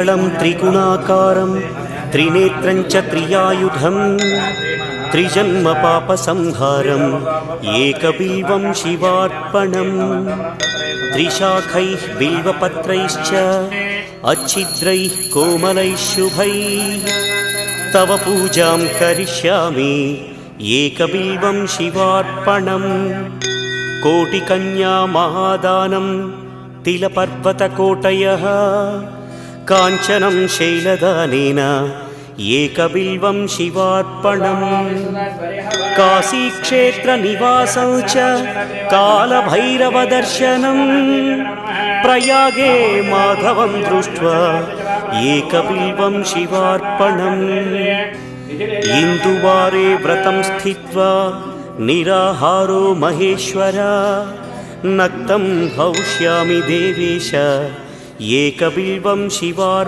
त्रिगुणाकारं त्रिनेत्रं च त्रियायुधं त्रिजन्म पापसंहारं एकबिल्वं शिवार्पणं त्रिशाखैः बिल्वपत्रैश्च अच्छिद्रैः कोमलैः शुभैः तव पूजां करिष्यामि एकबिल्वं शिवार्पणं कोटिकन्या महादानं तिलपर्वतकोटयः काञ्चनं शैलदानेन एकबिल्वं शिवार्पणं काशीक्षेत्रनिवासं च कालभैरवदर्शनं प्रयागे माधवं दृष्ट्वा एकबिल्वं शिवार्पणम् इन्दुवारे व्रतं स्थित्वा निराहारो महेश्वर नक्तं हौष्यामि देवेश एकबिल्वं शिवार्पणम्।